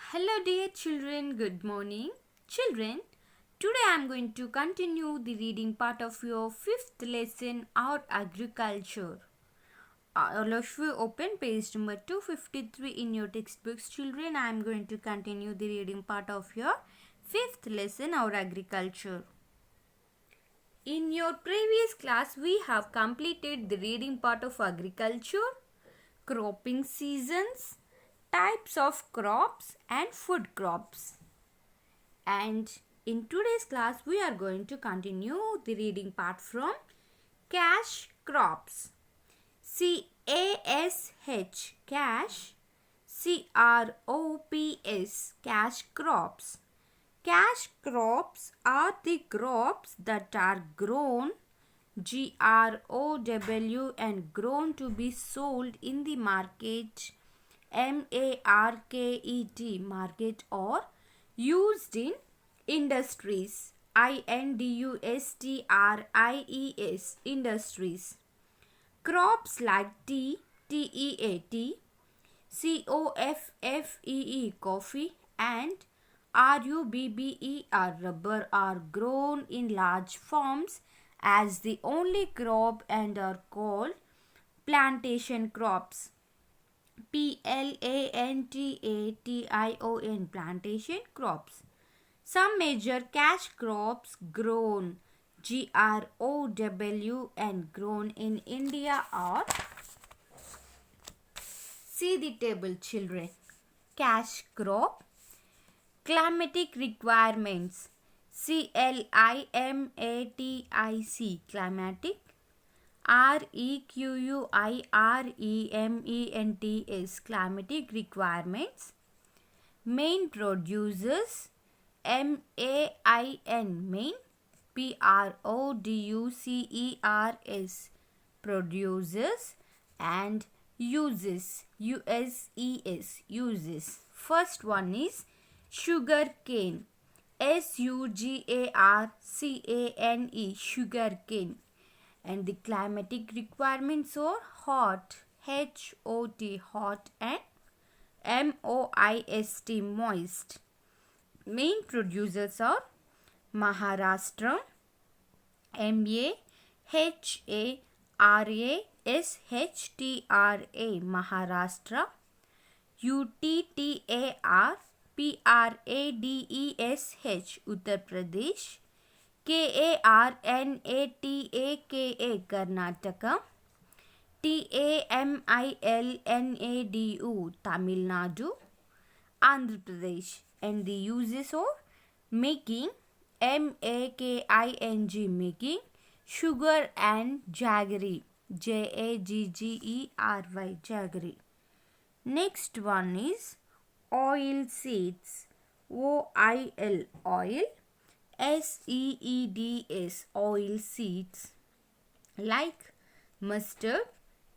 Hello, dear children. Good morning. Children, today I am going to continue the reading part of your fifth lesson, Our Agriculture. All of you open page number 253 in your textbooks. Children, I am going to continue the reading part of your fifth lesson, Our Agriculture. In your previous class, we have completed the reading part of agriculture, cropping seasons, types of crops and food crops. And in today's class, we are going to continue the reading part from cash crops. C-A-S-H, cash, C-R-O-P-S, cash crops. Cash crops are the crops that are grown, G-R-O-W, and grown to be sold in the market, M-A-R-K-E-T, market, or used in industries, I-N-D-U-S-T-R-I-E-S, industries. Crops like tea, T-E-A-T, C-O-F-F-E-E, coffee, and R-U-B-B-E-R, rubber, are grown in large farms as the only crop and are called plantation crops. P-L-A-N-T-A-T-I-O-N, plantation crops. Some major cash crops grown, G-R-O-W, and grown in India are, see the table, children. Cash crop, climatic requirements, C-L-I-M-A-T-I-C, climatic, R-E-Q-U-I-R-E-M-E-N-T-S, climatic requirements. Main producers, M-A-I-N, main, P-R-O-D-U-C-E-R-S, producers, and uses, U-S-E-S, uses. First one is sugar cane, S-U-G-A-R-C-A-N-E, sugar cane. And the climatic requirements are hot, H-O-T, hot, and M-O-I-S-T, moist. Main producers are Maharashtra, M-A-H-A-R-A-S-H-T-R-A, Maharashtra, U-T-T-A-R-P-R-A-D-E-S-H, Uttar Pradesh, K-A-R-N-A-T-A-K-A, Karnataka, T-A-M-I-L-N-A-D-U, Tamil Nadu, Andhra Pradesh. And the uses of making, M-A-K-I-N-G, making, sugar and jaggery, J-A-G-G-E-R-Y, jaggery. Next one is oil seeds, O-I-L, oil, S-E-E-D-S, oil seeds, like mustard,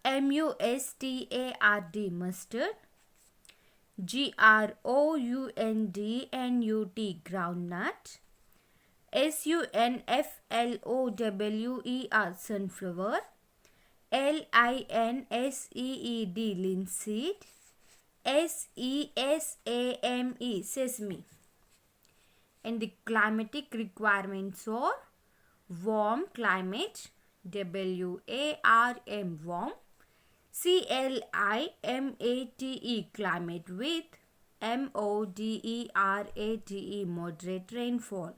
M-U-S-T-A-R-D, mustard, G-R-O-U-N-D-N-U-T, groundnut, S-U-N-F-L-O-W-E-R, sunflower, L-I-N-S-E-E-D, linseed, S-E-S-A-M-E, sesame. And the climatic requirements are warm climate, W-A-R-M, warm, C-L-I-M-A-T-E, climate, with M-O-D-E-R-A-T-E, moderate rainfall.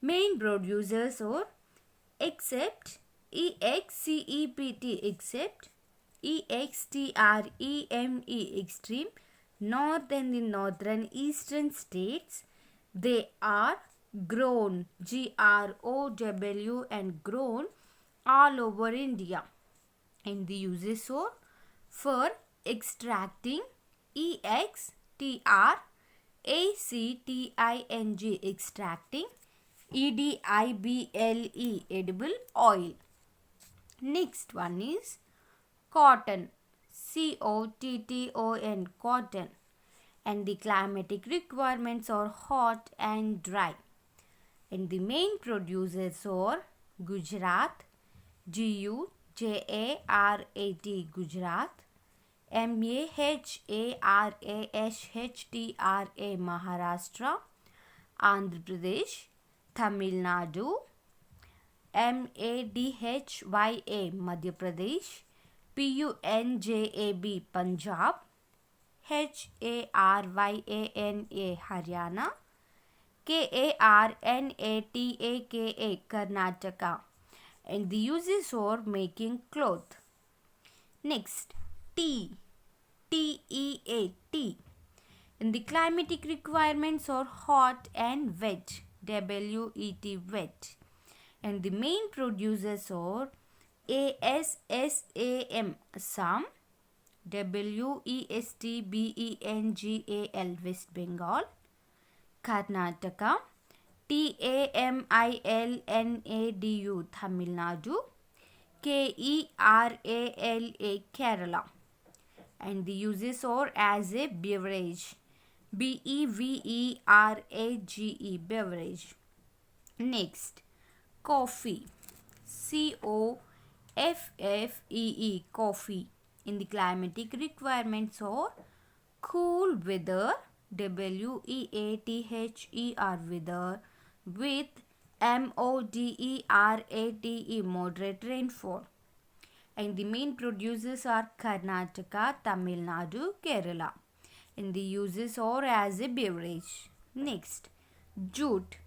Main producers are except, E-X-C-E-P-T, except, E-X-T-R-E-M-E, extreme, north and the northern eastern states. They are grown, G-R-O-W, and grown all over India. And the uses are for extracting, E-X-T-R-A-C-T-I-N-G, extracting, E-D-I-B-L-E, edible oil. Next one is cotton, C-O-T-T-O-N, cotton. And the climatic requirements are hot and dry. And the main producers are Gujarat, G-U-J-A-R-A-T, Gujarat, Maharashtra, Maharashtra, Andhra Pradesh, Tamil Nadu, Madhya, Madhya Pradesh, Punjab, Punjab, Haryana, Haryana, Karnataka, Karnataka, and the uses for making cloth. Next, tea, tea. And the climatic requirements are hot and wet, wet, wet. And the main producers are ASSAM, Assam, WESTBENGAL, West Bengal, Karnataka, TAMILNADU, Tamil Nadu, KERALA, Kerala. And the uses are as a beverage, BEVERAGE, beverage. Next, coffee, COFFEE, coffee. In the climatic requirements are cool weather, WEATHER, weather, with MODERATE, moderate rainfall. And the main producers are Karnataka, Tamil Nadu, Kerala. And the uses are as a beverage. Next, jute,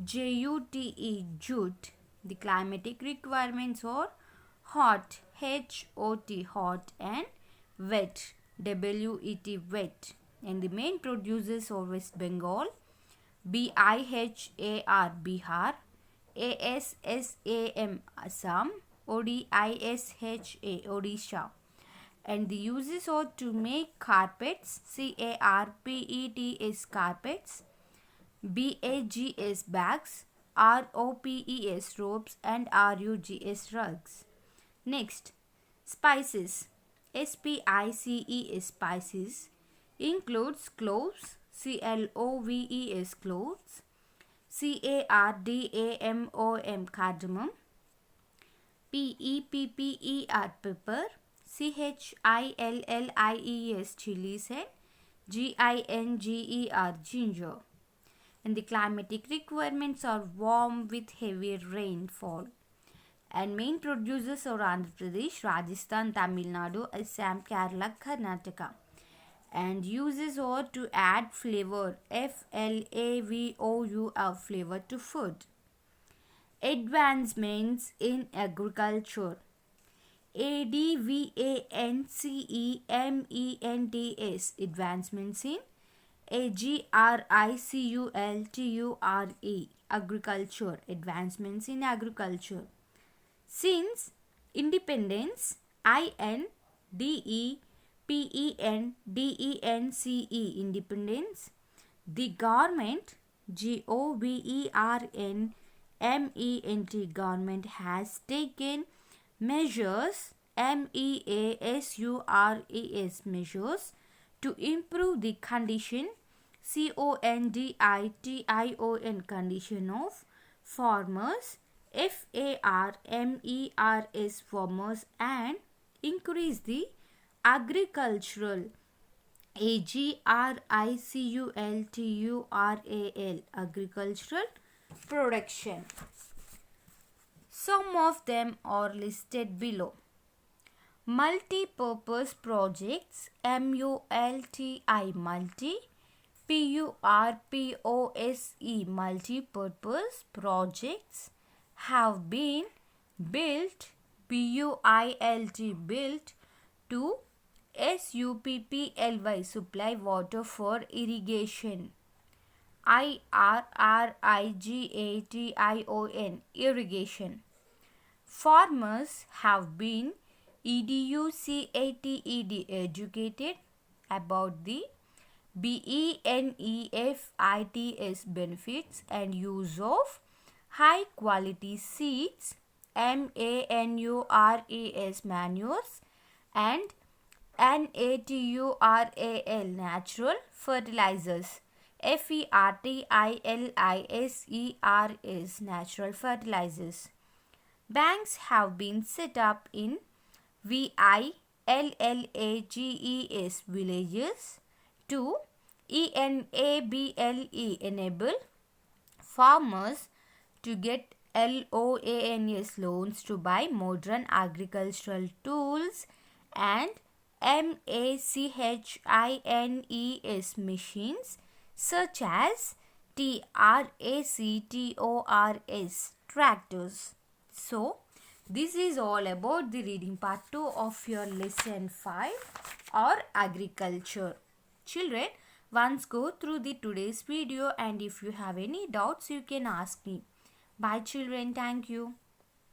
JUTE, jute. The climatic requirements are hot, HOT, hot, and wet, WET, wet. And the main producers are West Bengal, BIHAR, Bihar, ASSAM, Assam, ODISHA, Odisha. And the uses are to make carpets, CARPETS, carpets, BAGS, bags, ROPES, ropes, and RUGS, rugs. Next, spices, SPICES, spices, includes cloves, CLOVES, cloves, CARDAMOM, cardamom, PEPPER, pepper, CHILLIES, chilies, and GINGER, ginger. And the climatic requirements are warm with heavy rainfall. And main producers are Andhra Pradesh, Rajasthan, Tamil Nadu, Assam, Kerala, Karnataka. And uses are to add flavor, FLAVOUR, flavor to food. Advancements in agriculture, ADVANCEMENTS, advancements in AGRICULTURE, agriculture, advancements in agriculture. Since independence, INDEPENDENCE, independence, the government, GOVERNMENT, government has taken measures, MEASURES, measures to improve the condition, CONDITION, condition of farmers, FARMERS, farmers, and increase the agricultural, AGRICULTURAL, agricultural production. Some of them are listed below. Multi-purpose projects, MULTI, multi, PURPOSE, multi-purpose projects have been built, BUILT, built, to SUPPLY, supply water for irrigation, IRRIGATION, irrigation. Farmers have been EDUCATED, educated about the BENEFITS, benefits and use of high quality seeds, MANURES, manures, and NATURAL, natural fertilizers, FERTILISERS, natural fertilizers. Banks have been set up in VI, VILLAGES villages. 2. ENABLE enable farmers to get LOANS loans to buy modern agricultural tools, and MACHINES machines such as TRACTORS tractors. So this is all about the reading part 2 of your lesson 5 or agriculture. Children, once go through the today's video, and if you have any doubts you can ask me. Bye children, thank you.